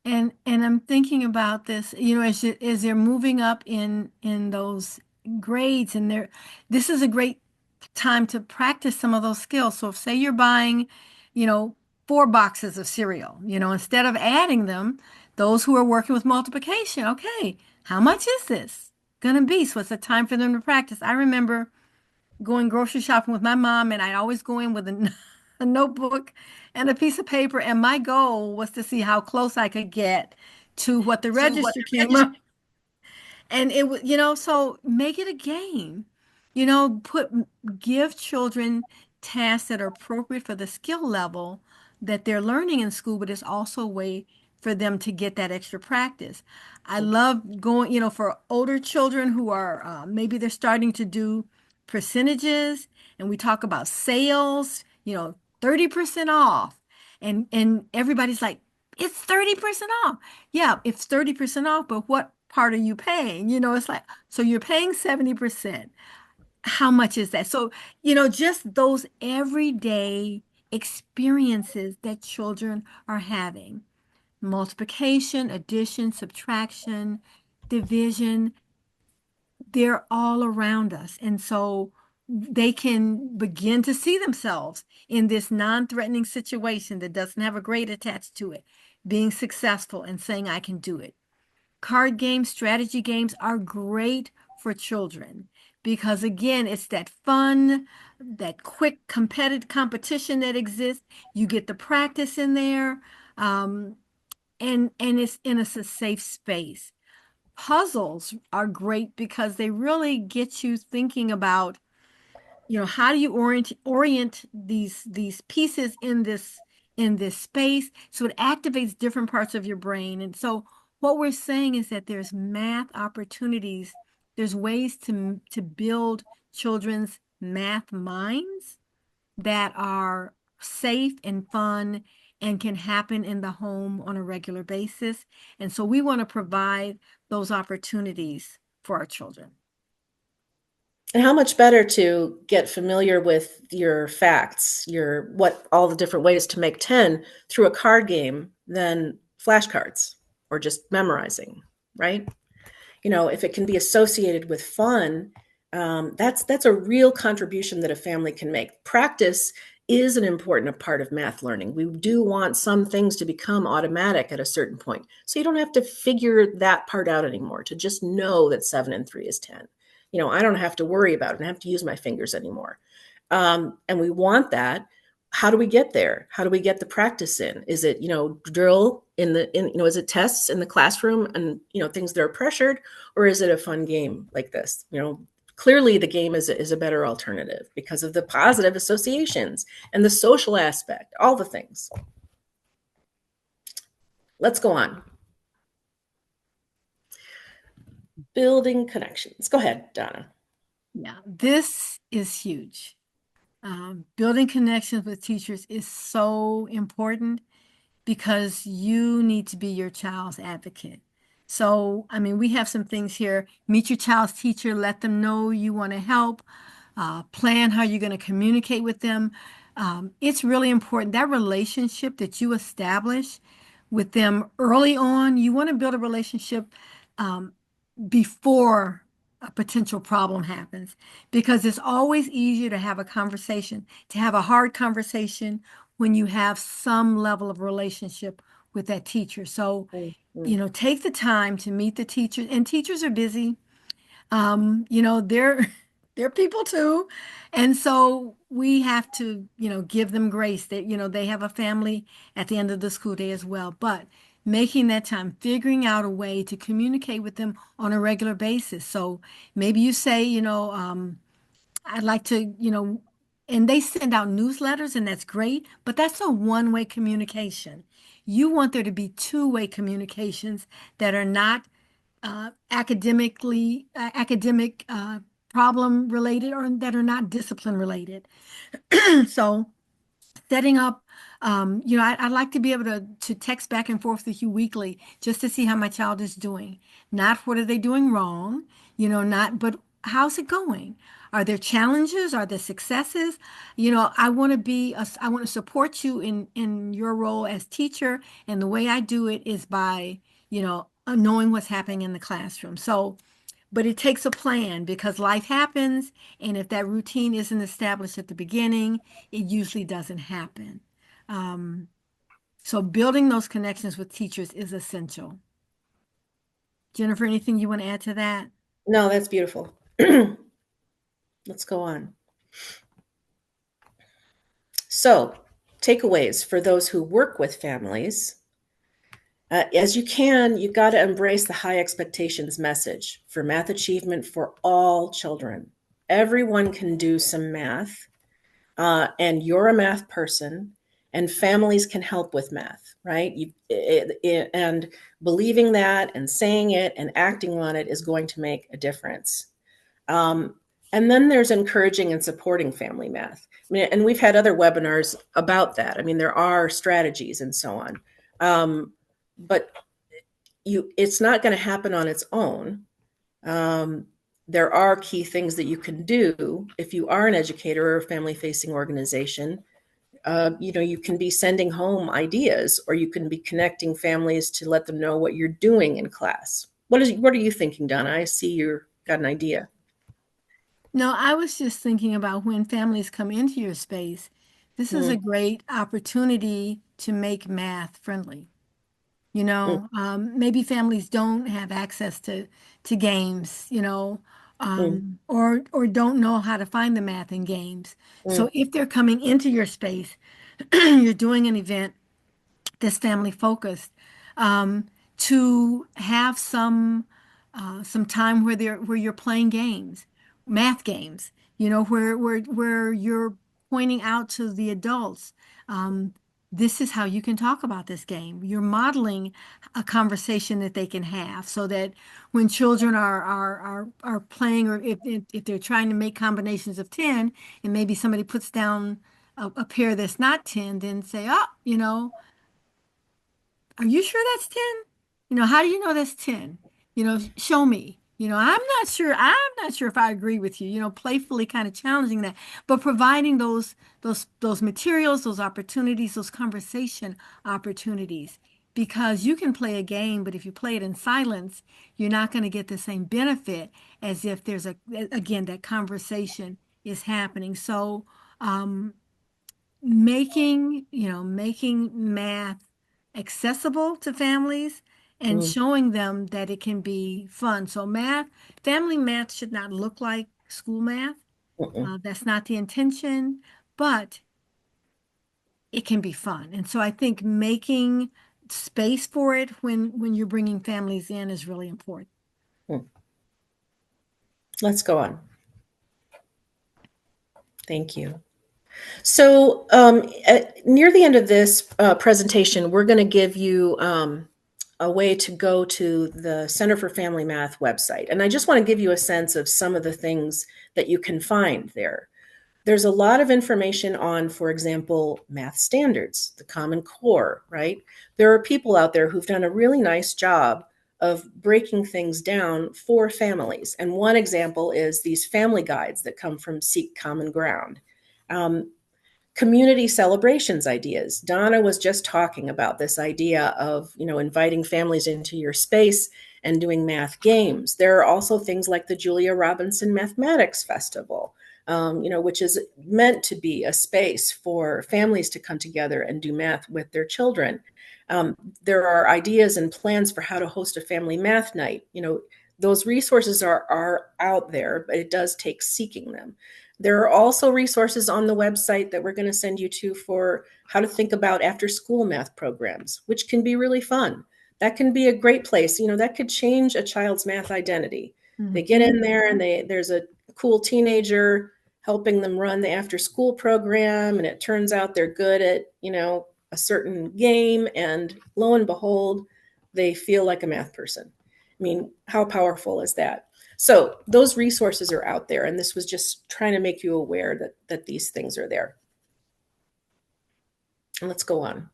And I'm thinking about this, as they're moving up in those grades, and this is a great time to practice some of those skills. So if say you're buying, 4 boxes of cereal, instead of adding them, those who are working with multiplication, okay, how much is this gonna be? So it's a time for them to practice. I remember going grocery shopping with my mom, and I'd always go in with a notebook and a piece of paper, and my goal was to see how close I could get to what the register came up. And it was, so make it a game. Give children tasks that are appropriate for the skill level that they're learning in school, but it's also a way for them to get that extra practice. I love going, for older children who are maybe they're starting to do percentages, and we talk about sales, 30% off. And everybody's like, it's 30% off. Yeah, it's 30% off, but what part are you paying? It's like, so you're paying 70%. How much is that? So, just those everyday experiences that children are having. Multiplication, addition, subtraction, division, they're all around us. And so they can begin to see themselves in this non-threatening situation that doesn't have a grade attached to it, being successful and saying, I can do it. Card games, strategy games are great for children because, again, it's that fun, that quick competitive competition that exists. You get the practice in there, and it's a safe space. Puzzles are great because they really get you thinking about, how do you orient these pieces in this space, so it activates different parts of your brain. And so what we're saying is that there's math opportunities, there's ways to build children's math minds that are safe and fun and can happen in the home on a regular basis. And so we want to provide those opportunities for our children. And how much better to get familiar with your facts, what all the different ways to make 10 through a card game than flashcards or just memorizing, right? If it can be associated with fun, that's a real contribution that a family can make. Practice is an important part of math learning. We do want some things to become automatic at a certain point. So you don't have to figure that part out anymore, to just know that 7 and 3 is 10. I don't have to worry about it. I don't have to use my fingers anymore. And we want that. How do we get there? How do we get the practice in? Is it, drill is it tests in the classroom and, things that are pressured, or is it a fun game like this? Clearly the game is a better alternative because of the positive associations and the social aspect, all the things. Let's go on. Building connections. Go ahead, Donna. Yeah, this is huge. Building connections with teachers is so important because you need to be your child's advocate. So, we have some things here. Meet your child's teacher, let them know you want to help, plan how you're going to communicate with them. It's really important, that relationship that you establish with them early on. You want to build a relationship before a potential problem happens, because it's always easier to have a conversation, to have a hard conversation when you have some level of relationship with that teacher. So, take the time to meet the teachers, and teachers are busy. They're people too. And so we have to, give them grace that, they have a family at the end of the school day as well. But making that time, figuring out a way to communicate with them on a regular basis. So maybe you say, I'd like to, and they send out newsletters, and that's great, but that's a one-way communication. You want there to be two-way communications that are not academic problem related or that are not discipline related. So setting up, I'd like to be able to text back and forth with you weekly just to see how my child is doing. Not what are they doing wrong, but how's it going? Are there challenges? Are there successes? I want to I want to support you in your role as teacher. And the way I do it is by, knowing what's happening in the classroom. So, but it takes a plan because life happens, and if that routine isn't established at the beginning, it usually doesn't happen. Um, so building those connections with teachers is essential. Jennifer, anything you want to add to that? No, that's beautiful. Let's go on. So, takeaways for those who work with families. As you've got to embrace the high expectations message for math achievement for all children. Everyone can do some math, and you're a math person, and families can help with math, right? And believing that and saying it and acting on it is going to make a difference. And then there's encouraging and supporting family math. I mean, and we've had other webinars about that. I mean, there are strategies and so on. But it's not going to happen on its own. There are key things that you can do if you are an educator or a family-facing organization. You can be sending home ideas, or you can be connecting families to let them know what you're doing in class. What are you thinking, Donna? I see you've got an idea. No, I was just thinking about when families come into your space, this is a great opportunity to make math friendly. Maybe families don't have access to games, or don't know how to find the math in games. So if they're coming into your space, you're doing an event that's family focused, to have some time where you're playing games, math games, where you're pointing out to the adults, this is how you can talk about this game. You're modeling a conversation that they can have, so that when children are playing, or if they're trying to make combinations of 10, and maybe somebody puts down a pair that's not 10, then say, oh, are you sure that's 10? How do you know that's 10? Show me. I'm not sure. I'm not sure if I agree with you, playfully kind of challenging that, but providing those materials, those opportunities, those conversation opportunities. Because you can play a game, but if you play it in silence, you're not going to get the same benefit as if there's again, that conversation is happening. So, making math accessible to families and showing them that it can be fun. So family math should not look like school math. That's not the intention, but it can be fun. And so I think making space for it when you're bringing families in is really important. Let's go on. Thank you. So near the end of this presentation, we're going to give you a way to go to the Center for Family Math website. And I just want to give you a sense of some of the things that you can find there. There's a lot of information on, for example, math standards, the Common Core, right? There are people out there who've done a really nice job of breaking things down for families. And one example is these family guides that come from Seek Common Ground. Community celebrations ideas. Donna was just talking about this idea of, inviting families into your space and doing math games. There are also things like the Julia Robinson Mathematics Festival, which is meant to be a space for families to come together and do math with their children. There are ideas and plans for how to host a family math night. Those resources are out there, but it does take seeking them. There are also resources on the website that we're going to send you to for how to think about after school math programs, which can be really fun. That can be a great place. That could change a child's math identity. They get in there and there's a cool teenager helping them run the after school program, and it turns out they're good at, a certain game, and lo and behold, they feel like a math person. I mean, how powerful is that? So those resources are out there, and this was just trying to make you aware that these things are there. And let's go on.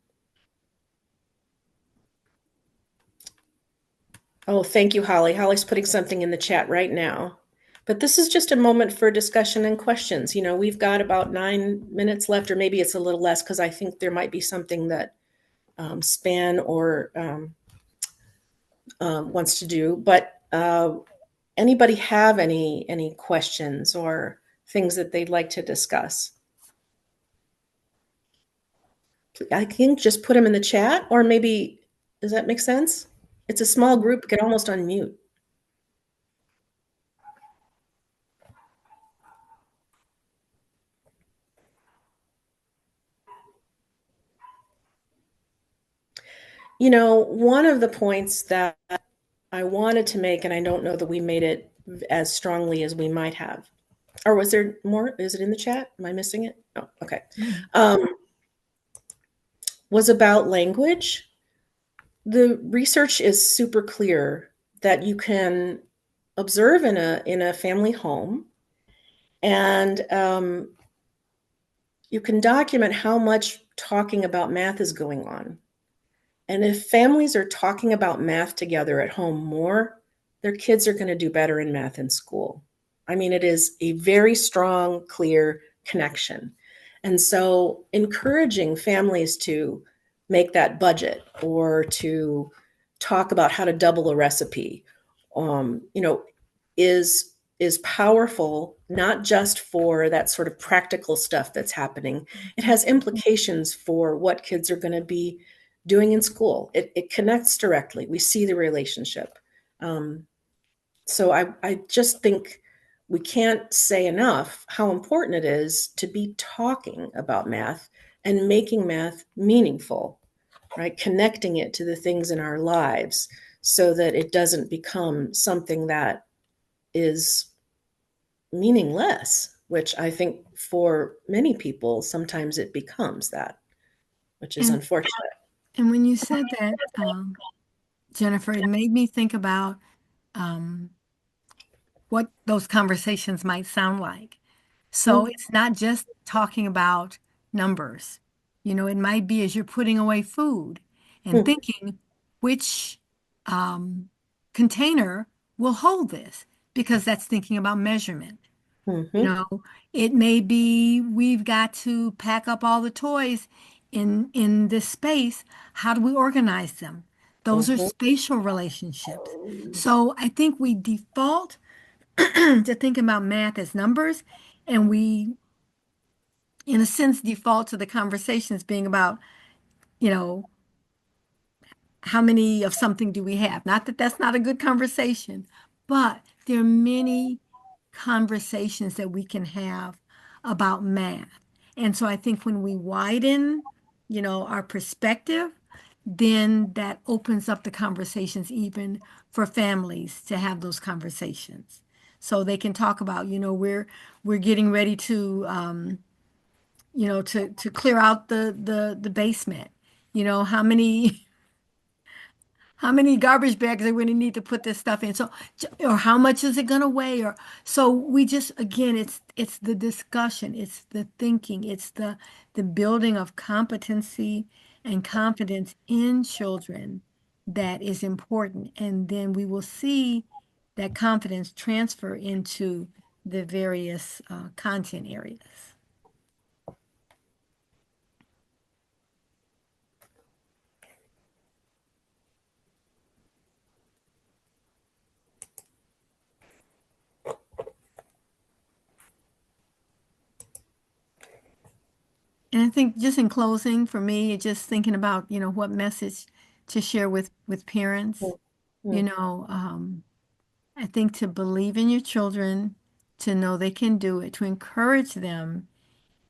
Oh, thank you, Holly. Holly's putting something in the chat right now. But this is just a moment for discussion and questions. You know, we've got about 9 minutes left, or maybe it's a little less, because I think there might be something that Span or wants to do. But anybody have any questions or things that they'd like to discuss? I think just put them in the chat, or maybe, does that make sense? It's a small group, you can almost unmute. You know, one of the points that I wanted to make, and I don't know that we made it as strongly as we might have. Or was there more? Is it in the chat? Am I missing it? Oh, okay. Was about language. The research is super clear that you can observe in a family home, and you can document how much talking about math is going on. And if families are talking about math together at home more, their kids are going to do better in math in school. I mean, it is a very strong, clear connection. And so encouraging families to make that budget or to talk about how to double a recipe, you know, is powerful, not just for that sort of practical stuff that's happening. It has implications for what kids are going to be doing in school. It connects directly. We see the relationship. So I just think we can't say enough how important it is to be talking about math and making math meaningful, right? Connecting it to the things in our lives so that it doesn't become something that is meaningless, which I think for many people, sometimes it becomes that, which is unfortunate. And when you said that, Jennifer, it made me think about what those conversations might sound like. So it's not just talking about numbers. You know, it might be as you're putting away food and thinking which container will hold this, because that's thinking about measurement. You know, it may be we've got to pack up all the toys in this space. How do we organize them? Those are spatial relationships. So I think we default to think about math as numbers, and we, in a sense, default to the conversations being about, you know, how many of something do we have? Not that that's not a good conversation, but there are many conversations that we can have about math. And so I think when we widen, you know, our perspective, then that opens up the conversations even for families to have those conversations. So they can talk about, you know, we're getting ready to you know, to clear out the basement. You know, how many garbage bags are we going to need to put this stuff in? So, or how much is it going to weigh? Or so we just, again, it's the discussion, it's the thinking, it's the building of competency and confidence in children that is important. And then we will see that confidence transfer into the various content areas. And I think just in closing, for me, just thinking about, you know, what message to share with parents, you know, I think to believe in your children, to know they can do it, to encourage them,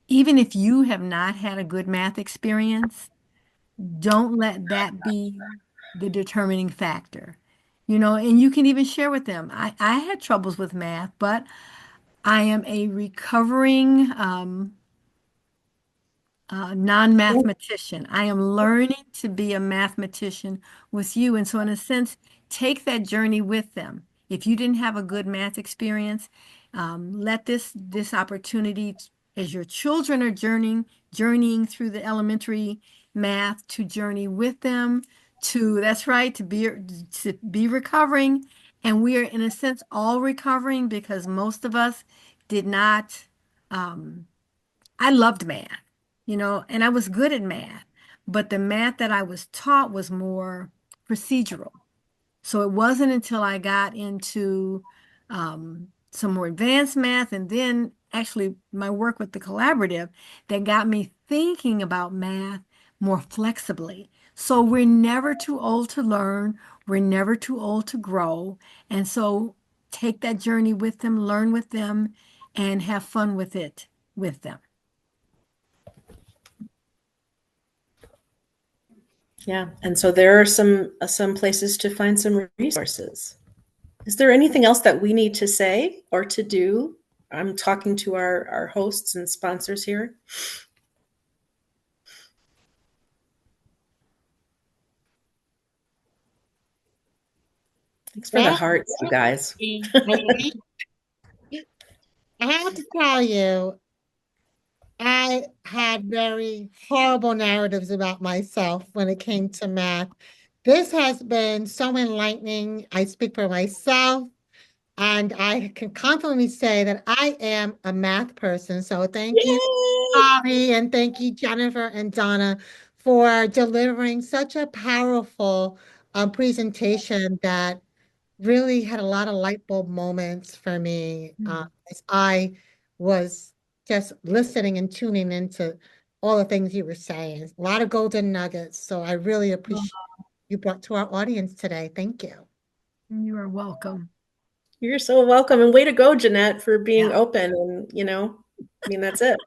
even if you have not had a good math experience, don't let that be the determining factor. You know, and you can even share with them. I had troubles with math, but I am a recovering non-mathematician. I am learning to be a mathematician with you. And so, in a sense, take that journey with them. If you didn't have a good math experience, let this opportunity, as your children are journeying through the elementary math, to journey with them, to, that's right, to be recovering. And we are, in a sense, all recovering, because most of us did not. I loved math, and I was good at math, but the math that I was taught was more procedural. So it wasn't until I got into some more advanced math, and then actually my work with the collaborative, that got me thinking about math more flexibly. So we're never too old to learn. We're never too old to grow. And so take that journey with them, learn with them, and have fun with it with them. Yeah, and so there are some places to find some resources. Is there anything else that we need to say or to do? I'm talking to our hosts and sponsors here. Thanks for the Well, hearts, you guys. I have to tell you, I had very horrible narratives about myself when it came to math. This has been so enlightening. I speak for myself, and I can confidently say that I am a math person. So thank you, Yay! Bobby, and thank you, Jennifer and Donna, for delivering such a powerful presentation that really had a lot of light bulb moments for me, as I was just listening and tuning into all the things you were saying. A lot of golden nuggets. So I really appreciate you brought to our audience today. Thank you. You are welcome. You're so welcome. And way to go, Jeanette, for being Yeah. open. And, I mean, that's it.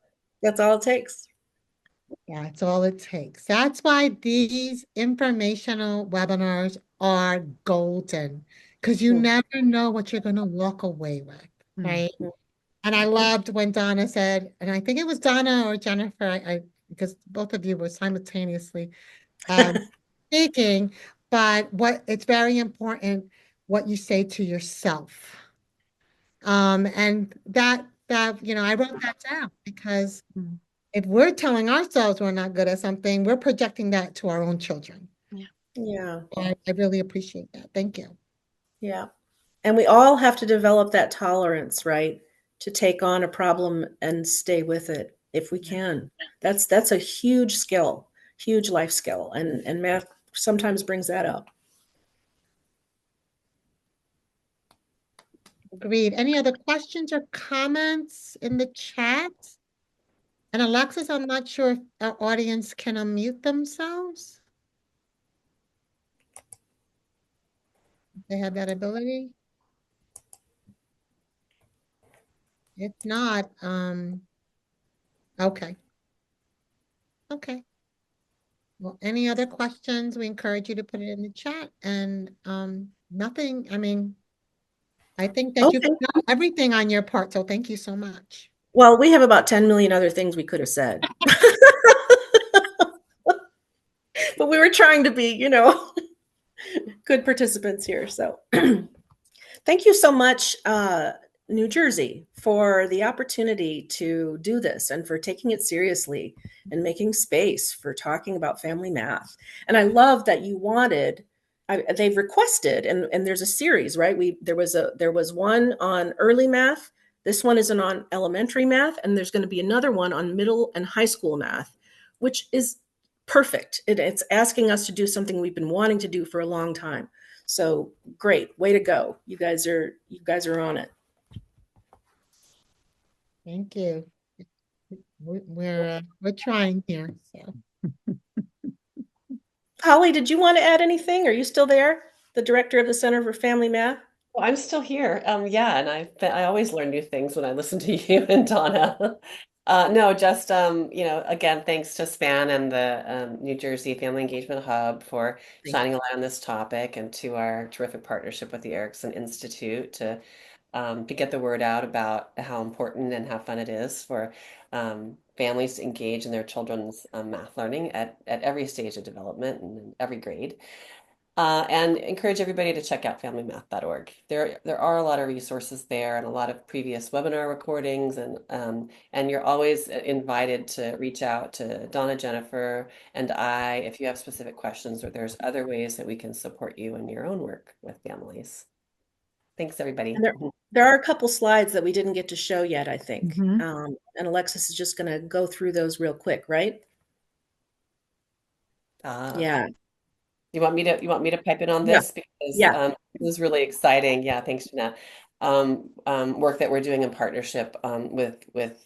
That's all it takes. Yeah, it's all it takes. That's why these informational webinars are golden, because you never know what you're going to walk away with, right? And I loved when Donna said, and I think it was Donna or Jennifer, because both of you were simultaneously speaking, but what it's very important what you say to yourself. And I wrote that down, because if we're telling ourselves we're not good at something, we're projecting that to our own children. Yeah. I really appreciate that. Thank you. Yeah. And we all have to develop that tolerance, right? To take on a problem and stay with it if we can. That's a huge skill, huge life skill. And math sometimes brings that up. Agreed. Any other questions or comments in the chat? And Alexis, I'm not sure if our audience can unmute themselves. They have that ability. If not, okay. Okay. Well, any other questions? We encourage you to put it in the chat. And nothing, I mean, I think that you've Okay. done everything on your part, so thank you so much. Well, we have about 10 million other things we could have said. But we were trying to be, good participants here. So thank you so much, New Jersey, for the opportunity to do this and for taking it seriously and making space for talking about family math. And I love that you they've requested, and there's a series, right? There was one on early math. This one is on elementary math, and there's going to be another one on middle and high school math, which is perfect. It's asking us to do something we've been wanting to do for a long time. So great, way to go. You guys are on it. Thank you. We're trying here. So Holly, did you want to add anything? Are you still there? The director of the Center for Family Math? Well, I'm still here. Yeah, and I always learn new things when I listen to you and Donna. No, just again, thanks to SPAN and the New Jersey Family Engagement Hub for shining a light on this topic, and to our terrific partnership with the Erikson Institute to get the word out about how important and how fun it is for families to engage in their children's math learning at every stage of development and in every grade. And encourage everybody to check out familymath.org. There are a lot of resources there and a lot of previous webinar recordings, and you're always invited to reach out to Donna, Jennifer, and I if you have specific questions or there's other ways that we can support you in your own work with families. Thanks, everybody. And there are a couple slides that we didn't get to show yet, I think. Mhm. And Alexis is just going to go through those real quick, right? Yeah. You want me to pipe in on Yeah. this because Yeah. this is really exciting. Yeah, thanks, Jeanette. Work that we're doing in partnership with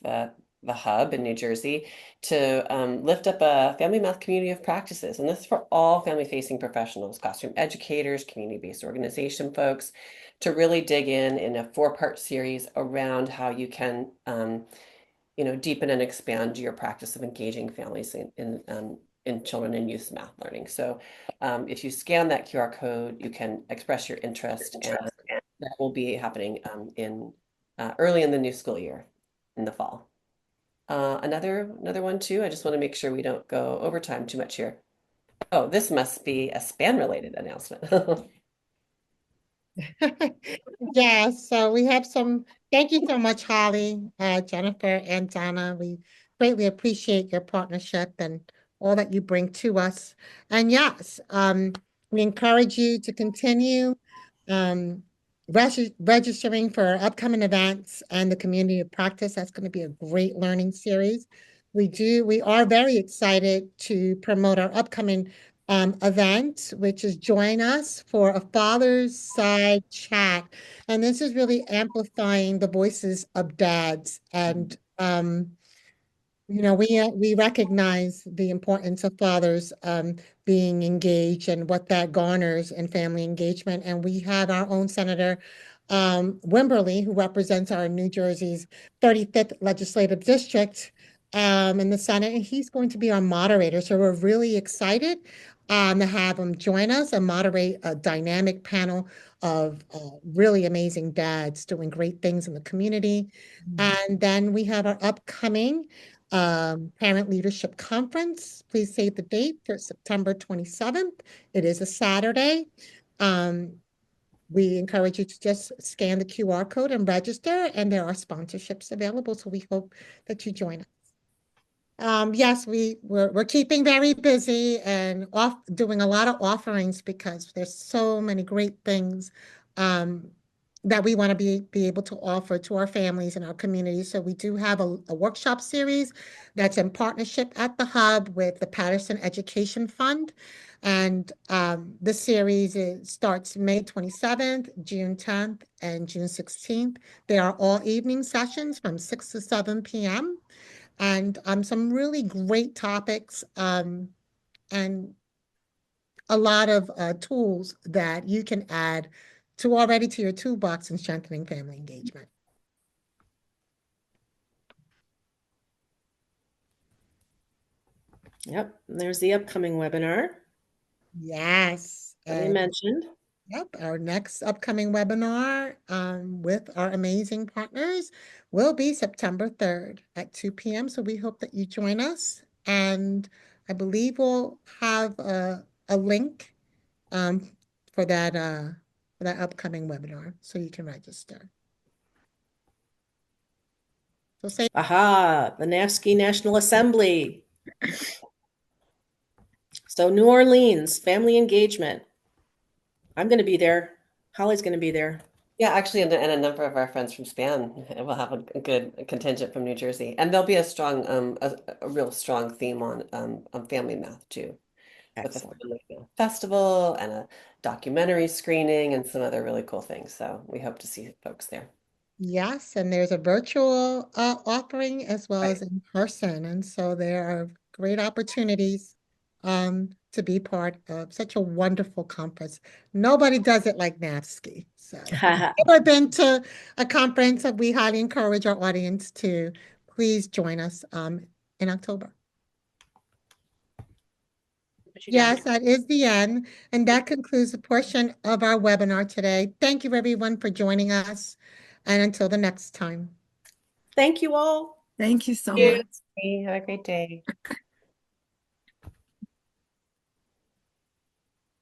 the Hub in New Jersey to lift up a family math community of practices, and this is for all family-facing professionals, classroom educators, community-based organization folks, to really dig in a four-part series around how you can deepen and expand your practice of engaging families in children and youth math learning. So if you scan that QR code, you can express your interest, and that will be happening in early in the new school year in the fall. Another one too. I just want to make sure we don't go overtime too much here. Oh, this must be a span related announcement. Yeah, so we have thank you so much, Holly, Jennifer, and Donna. We greatly appreciate your partnership and all that you bring to us. And yes, we encourage you to continue um, registering for our upcoming events and the community of practice. That's going to be a great learning series. We are very excited to promote our upcoming event, which is join us for a Father's Side chat. And this is really amplifying the voices of dads. And we recognize the importance of fathers being engaged and what that garners in family engagement. And we have our own Senator Wimberly, who represents our New Jersey's 35th legislative district in the Senate, and he's going to be our moderator. So we're really excited to have him join us and moderate a dynamic panel of really amazing dads doing great things in the community. And then we have our upcoming Parent Leadership Conference. Please save the date for September 27th. It is a Saturday. We encourage you to just scan the QR code and register, and there are sponsorships available. So we hope that you join us. Yes, we're keeping very busy and doing a lot of offerings because there's so many great things that we want to be able to offer to our families and our communities. So we do have a workshop series that's in partnership at the Hub with the Patterson Education Fund. And the series starts May 27th, June 10th, and June 16th. They are all evening sessions from 6 to 7 p.m. And some really great topics and a lot of tools that you can add to your toolbox in strengthening family engagement. Yep. There's the upcoming webinar Yes. that we mentioned. Yep, our next upcoming webinar with our amazing partners will be September 3rd at 2 p.m. So we hope that you join us. And I believe we'll have a link um, for that upcoming webinar so you can register. So say Aha, the NAFSCI National Assembly. So New Orleans, family engagement. I'm going to be there. Holly's going to be there. Yeah, actually, and a number of our friends from SPAN will have a good contingent from New Jersey, and there'll be a strong, a real strong theme on family math too, with a Excellent. family math festival and a documentary screening and some other really cool things. So we hope to see folks there. yes, and there's a virtual offering as well Right. as in person. And so there are great opportunities to be part of such a wonderful conference. Nobody does it like NAFSCI. So if you've ever been to a conference, we highly encourage our audience to please join us in October. Yes, that is the end. And that concludes the portion of our webinar today. Thank you, everyone, for joining us. And until the next time. Thank you all. Thank you so Thank much. you. Have a great day.